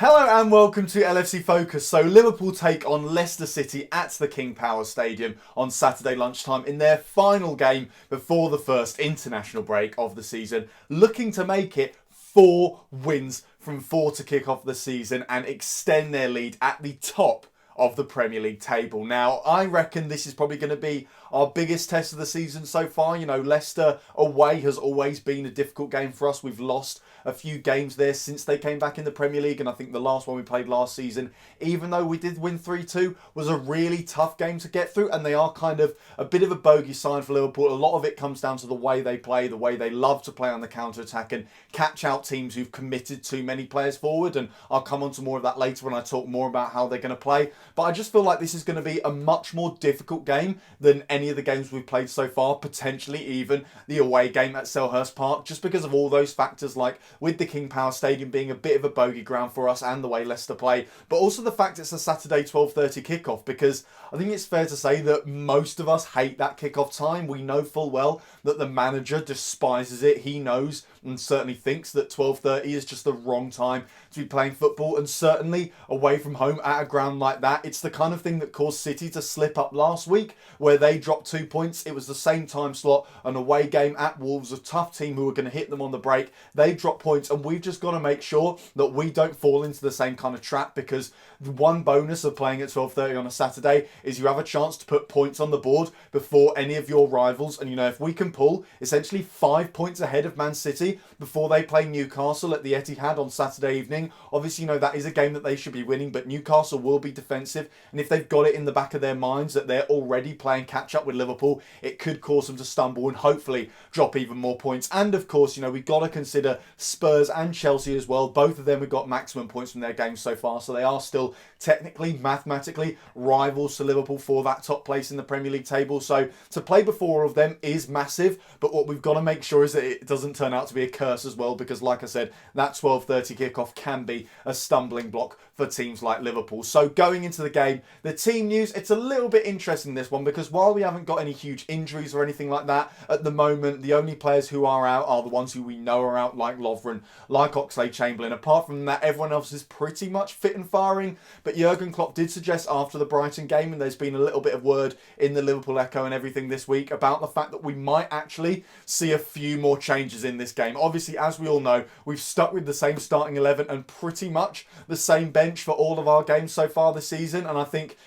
Hello and welcome to LFC Focus. So Liverpool take on Leicester City at the King Power Stadium on Saturday lunchtime in their final game before the first international break of the season, looking to make it 4 wins from 4 to kick off the season and extend their lead at the top of the Premier League table. Now, I reckon this is probably going to be our biggest test of the season so far. You know, Leicester away has always been a difficult game for us. We've lost a few games there since they came back in the Premier League, and I think the last one we played last season, even though we did win 3-2, was a really tough game to get through, and they are kind of a bit of a bogey sign for Liverpool. A lot of it comes down to the way they play, the way they love to play on the counter-attack and catch out teams who've committed too many players forward, and I'll come on to more of that later when I talk more about how they're going to play. But I just feel like this is going to be a much more difficult game than any of the games we've played so far, potentially even the away game at Selhurst Park, just because of all those factors, like with the King Power Stadium being a bit of a bogey ground for us and the way Leicester play, but also the fact it's a Saturday 12:30 kickoff, because I think it's fair to say that most of us hate that kickoff time. We know full well that the manager despises it. He knows and certainly thinks that 12:30 is just the wrong time to be playing football, and certainly away from home at a ground like that. It's the kind of thing that caused City to slip up last week, where they dropped 2 points. It was the same time slot, an away game at Wolves, a tough team who were going to hit them on the break. They dropped points, and we've just got to make sure that we don't fall into the same kind of trap, because the one bonus of playing at 12:30 on a Saturday is you have a chance to put points on the board before any of your rivals. And, you know, if we can pull essentially 5 points ahead of Man City before they play Newcastle at the Etihad on Saturday evening, obviously, you know, that is a game that they should be winning, but Newcastle will be defensive. And if they've got it in the back of their minds that they're already playing catch up with Liverpool, it could cause them to stumble and hopefully drop even more points. And of course, you know, we've got to consider Spurs and Chelsea as well. Both of them have got maximum points from their games so far, so they are still technically, mathematically rivals to Liverpool for that top place in the Premier League table. So to play before all of them is massive, but what we've got to make sure is that it doesn't turn out to be a curse as well, because like I said, that 12:30 kickoff can be a stumbling block for teams like Liverpool. So going into the game, the team news, it's a little bit interesting, this one, because while we haven't got any huge injuries or anything like that at the moment, the only players who are out are the ones who we know are out, like Lovren, like Oxlade-Chamberlain. Apart from that, everyone else is pretty much fit and firing. But Jurgen Klopp did suggest after the Brighton game, and there's been a little bit of word in the Liverpool Echo and everything this week about the fact that we might actually see a few more changes in this game. Obviously, as we all know, we've stuck with the same starting 11 and pretty much the same bench for all of our games so far this season, and I think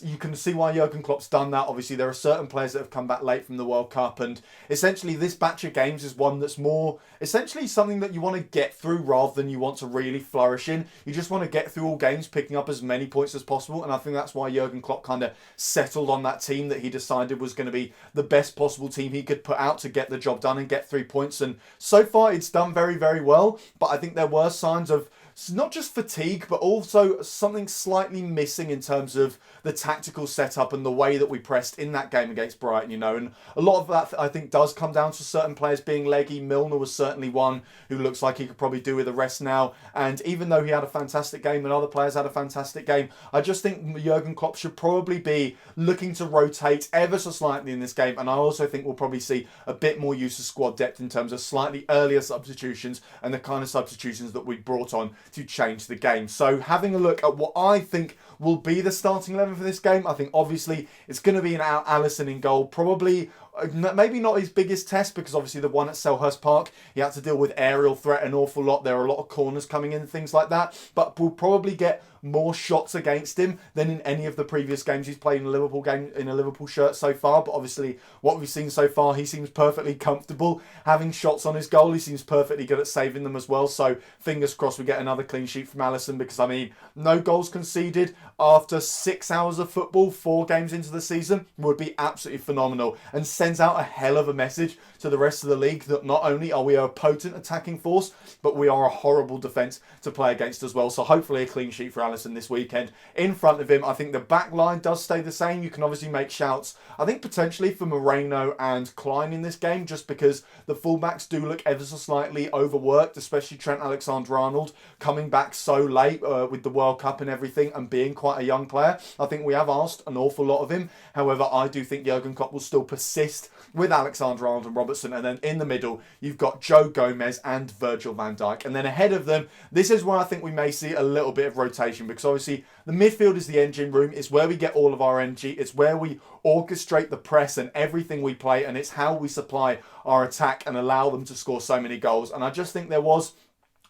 you can see why Jurgen Klopp's done that. Obviously, there are certain players that have come back late from the World Cup, and essentially this batch of games is one that's more essentially something that you want to get through rather than you want to really flourish in. You just want to get through all games, picking up as many points as possible, and I think that's why Jurgen Klopp kind of settled on that team that he decided was going to be the best possible team he could put out to get the job done and get 3 points. And so far, it's done very, very well, but I think there were signs of not just fatigue, but also something slightly missing in terms of the tactical setup and the way that we pressed in that game against Brighton, you know. And a lot of that, I think, does come down to certain players being leggy. Milner was certainly one who looks like he could probably do with the rest now. And even though he had a fantastic game and other players had a fantastic game, I just think Jurgen Klopp should probably be looking to rotate ever so slightly in this game. And I also think we'll probably see a bit more use of squad depth in terms of slightly earlier substitutions and the kind of substitutions that we brought on to change the game. So having a look at what I think will be the starting 11 for this game, I think obviously it's going to be an Alisson in goal. Probably maybe not his biggest test, because obviously the one at Selhurst Park, he had to deal with aerial threat an awful lot. There are a lot of corners coming in and things like that, but we'll probably get more shots against him than in any of the previous games he's played in a Liverpool game in a Liverpool shirt so far. But obviously what we've seen so far, he seems perfectly comfortable having shots on his goal. He seems perfectly good at saving them as well. So fingers crossed we get another clean sheet from Alisson, because I mean, no goals conceded after 6 hours of football, 4 games into the season, would be absolutely phenomenal, and sends out a hell of a message to the rest of the league that not only are we a potent attacking force, but we are a horrible defence to play against as well. So hopefully a clean sheet for Alisson this weekend. In front of him, I think the back line does stay the same. You can obviously make shouts, I think, potentially for Moreno and Klein in this game, just because the fullbacks do look ever so slightly overworked, especially Trent Alexander-Arnold coming back so late with the World Cup and everything, and being quite a young player. I think we have asked an awful lot of him. However, I do think Jurgen Klopp will still persist assist with Alexander-Arnold and Robertson, and then in the middle you've got Joe Gomez and Virgil van Dijk, and then ahead of them, this is where I think we may see a little bit of rotation, because obviously the midfield is the engine room, it's where we get all of our energy, it's where we orchestrate the press and everything we play, and it's how we supply our attack and allow them to score so many goals. And I just think there was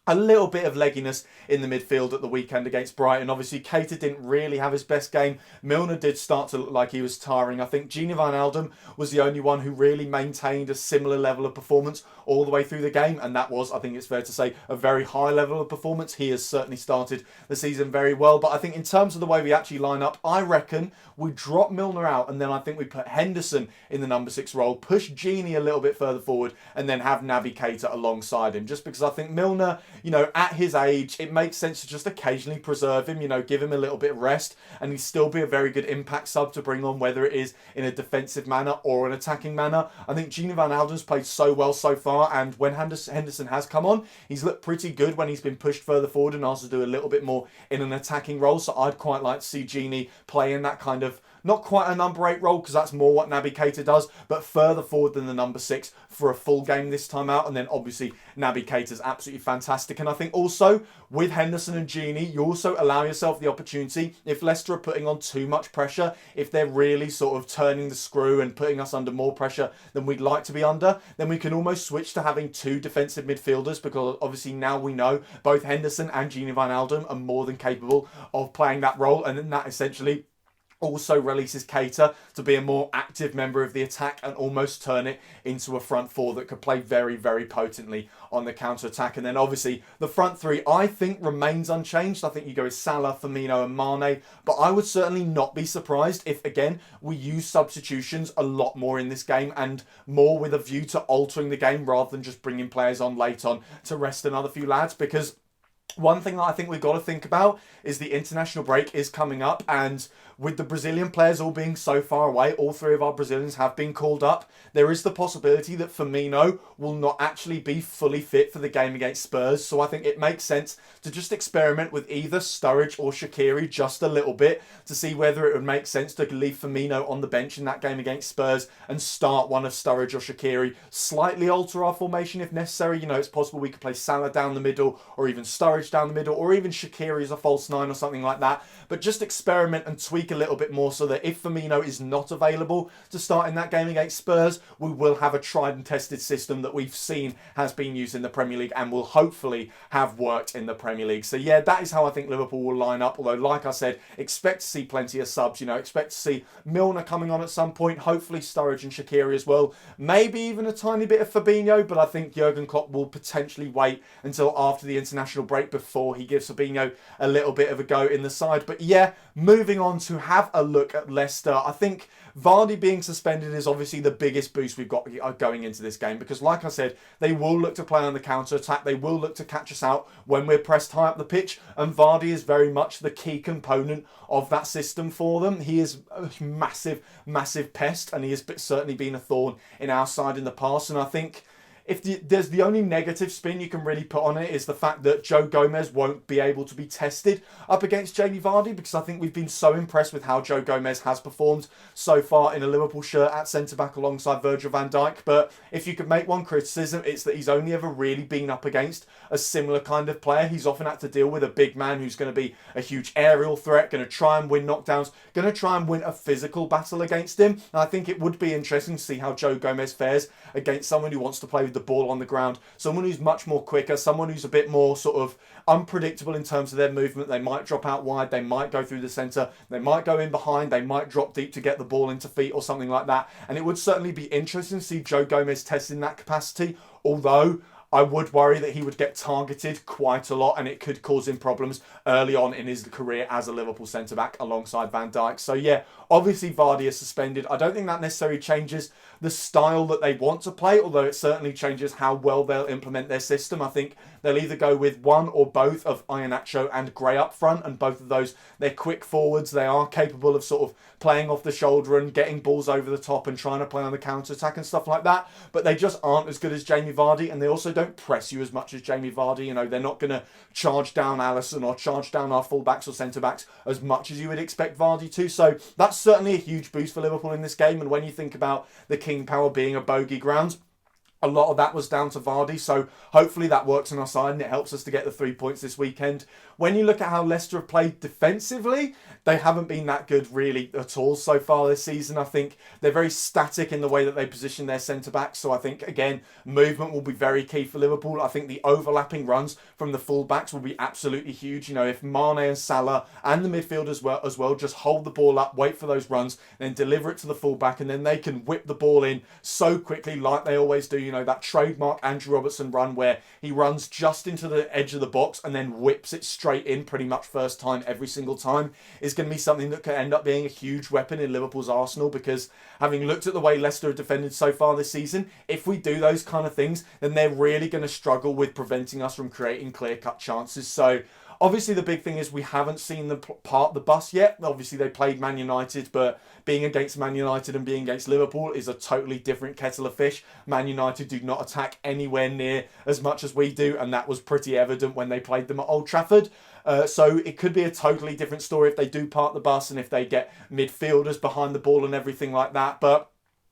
a little bit of legginess in the midfield at the weekend against Brighton. Obviously, Keita didn't really have his best game. Milner did start to look like he was tiring. I think Gini Wijnaldum was the only one who really maintained a similar level of performance all the way through the game, and that was, I think it's fair to say, a very high level of performance. He has certainly started the season very well, but I think in terms of the way we actually line up, I reckon we drop Milner out, and then I think we put Henderson in the number 6 role, push Gini a little bit further forward, and then have Naby Keita alongside him, just because I think Milner, at his age, it makes sense to just occasionally preserve him, give him a little bit of rest, and he'd still be a very good impact sub to bring on, whether it is in a defensive manner or an attacking manner. I think Gini Wijnaldum's played so well so far, and when Henderson has come on, he's looked pretty good when he's been pushed further forward and asked to do a little bit more in an attacking role, so I'd quite like to see Gini play in that kind of, not quite a number 8 role, because that's more what Naby Keita does, but further forward than the number 6 for a full game this time out. And then obviously Naby Keita's absolutely fantastic. And I think also with Henderson and Gini, you also allow yourself the opportunity, if Leicester are putting on too much pressure, if they're really sort of turning the screw and putting us under more pressure than we'd like to be under, then we can almost switch to having 2 defensive midfielders, because obviously now we know both Henderson and Gini Wijnaldum are more than capable of playing that role, and then that essentially also releases Keita to be a more active member of the attack and almost turn it into a front 4 that could play very, very potently on the counter-attack. And then obviously the front 3, I think, remains unchanged. I think you go with Salah, Firmino and Mane, but I would certainly not be surprised if, again, we use substitutions a lot more in this game, and more with a view to altering the game rather than just bringing players on late on to rest another few lads, because one thing that I think we've got to think about is the international break is coming up, and with the Brazilian players all being so far away, all 3 of our Brazilians have been called up, there is the possibility that Firmino will not actually be fully fit for the game against Spurs. So I think it makes sense to just experiment with either Sturridge or Shaqiri just a little bit to see whether it would make sense to leave Firmino on the bench in that game against Spurs and start one of Sturridge or Shaqiri, slightly alter our formation if necessary. It's possible we could play Salah down the middle, or even Sturridge down the middle, or even Shaqiri as a false 9 or something like that. But just experiment and tweak a little bit more, so that if Firmino is not available to start in that game against Spurs, we will have a tried and tested system that we've seen has been used in the Premier League and will hopefully have worked in the Premier League. So yeah, that is how I think Liverpool will line up. Although, like I said, expect to see plenty of subs. Expect to see Milner coming on at some point, hopefully Sturridge and Shaqiri as well, maybe even a tiny bit of Fabinho, but I think Jurgen Klopp will potentially wait until after the international break before he gives Fabinho a little bit of a go in the side. But yeah, moving on to have a look at Leicester, I think Vardy being suspended is obviously the biggest boost we've got going into this game, because like I said, they will look to play on the counter-attack, they will look to catch us out when we're pressed high up the pitch, and Vardy is very much the key component of that system for them. He is a massive, massive pest, and he has certainly been a thorn in our side in the past, and I think there's the only negative spin you can really put on it is the fact that Joe Gomez won't be able to be tested up against Jamie Vardy, because I think we've been so impressed with how Joe Gomez has performed so far in a Liverpool shirt at centre-back alongside Virgil van Dijk. But if you could make one criticism, it's that he's only ever really been up against a similar kind of player. He's often had to deal with a big man who's going to be a huge aerial threat, going to try and win knockdowns, going to try and win a physical battle against him. And I think it would be interesting to see how Joe Gomez fares against someone who wants to play with the ball on the ground, someone who's much more quicker, someone who's a bit more sort of unpredictable in terms of their movement. They might drop out wide, they might go through the centre, they might go in behind, they might drop deep to get the ball into feet or something like that. And it would certainly be interesting to see Joe Gomez testing that capacity, although I would worry that he would get targeted quite a lot and it could cause him problems early on in his career as a Liverpool centre-back alongside Van Dijk. So yeah, obviously Vardy is suspended. I don't think that necessarily changes the style that they want to play, although it certainly changes how well they'll implement their system. I think they'll either go with one or both of Iheanacho and Gray up front, and both of those, they're quick forwards. They are capable of sort of playing off the shoulder and getting balls over the top and trying to play on the counter-attack and stuff like that, but they just aren't as good as Jamie Vardy, and they also don't press you as much as Jamie Vardy. You know, they're not going to charge down Alisson or charge down our full-backs or centre-backs as much as you would expect Vardy to, so that's certainly a huge boost for Liverpool in this game. And when you think about the King Power being a bogey ground, a lot of that was down to Vardy, so hopefully that works on our side and it helps us to get the 3 points this weekend. When you look at how Leicester have played defensively, they haven't been that good really at all so far this season. I think they're very static in the way that they position their centre-backs, so I think, again, movement will be very key for Liverpool. I think the overlapping runs from the full-backs will be absolutely huge. You know, if Mane and Salah and the midfield as well just hold the ball up, wait for those runs, then deliver it to the full-back, and then they can whip the ball in so quickly like they always do. You know, that trademark Andrew Robertson run where he runs just into the edge of the box and then whips it straight in pretty much first time every single time is going to be something that could end up being a huge weapon in Liverpool's arsenal, because having looked at the way Leicester have defended so far this season, if we do those kind of things, then they're really going to struggle with preventing us from creating clear-cut chances. So obviously, the big thing is we haven't seen them part the bus yet. Obviously, they played Man United, but being against Man United and being against Liverpool is a totally different kettle of fish. Man United do not attack anywhere near as much as we do, and that was pretty evident when they played them at Old Trafford. So it could be a totally different story if they do part the bus and if they get midfielders behind the ball and everything like that. But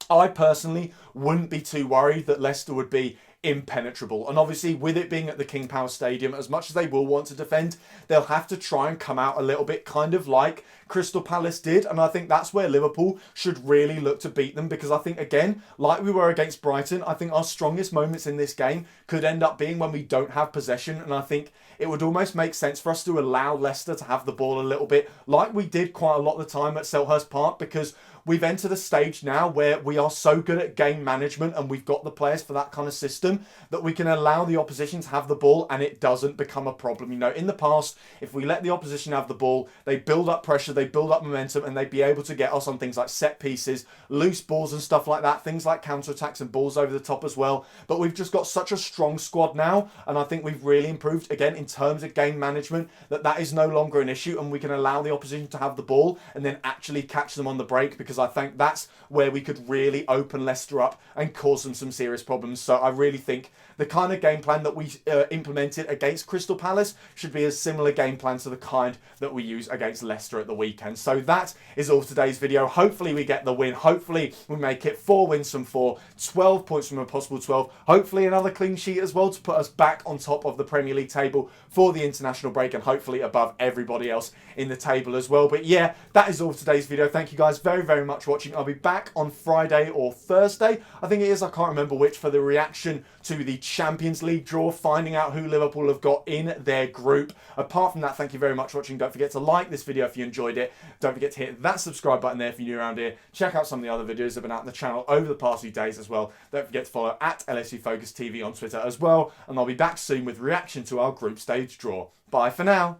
I personally wouldn't be too worried that Leicester would be impenetrable. And obviously, with it being at the King Power Stadium, as much as they will want to defend, they'll have to try and come out a little bit kind of like Crystal Palace did. And I think that's where Liverpool should really look to beat them, because I think, again, like we were against Brighton, I think our strongest moments in this game could end up being when we don't have possession. And I think it would almost make sense for us to allow Leicester to have the ball a little bit like we did quite a lot of the time at Selhurst Park, because we've entered a stage now where we are so good at game management and we've got the players for that kind of system that we can allow the opposition to have the ball and it doesn't become a problem. You know, in the past, if we let the opposition have the ball, they build up pressure, they build up momentum, and they'd be able to get us on things like set pieces, loose balls and stuff like that, things like counter-attacks and balls over the top as well. But we've just got such a strong squad now, and I think we've really improved, again, in terms of game management, that is no longer an issue, and we can allow the opposition to have the ball and then actually catch them on the break, because I think that's where we could really open Leicester up and cause them some serious problems. So I really think the kind of game plan that we implemented against Crystal Palace should be a similar game plan to the kind that we use against Leicester at the weekend. So that is all for today's video. Hopefully we get the win. Hopefully we make it 4 wins from 4, 12 points from a possible 12. Hopefully another clean sheet as well to put us back on top of the Premier League table for the international break, and hopefully above everybody else in the table as well. But yeah, that is all for today's video. Thank you guys very, very much for watching. I'll be back on Friday or Thursday, I think it is, I can't remember which, for the reaction to the Champions League draw, finding out who Liverpool have got in their group. Apart from that, thank you very much for watching. Don't forget to like this video if you enjoyed it. Don't forget to hit that subscribe button there if you're new around here. Check out some of the other videos that have been out on the channel over the past few days as well. Don't forget to follow at LSU Focus TV on Twitter as well. And I'll be back soon with reaction to our group stage draw. Bye for now.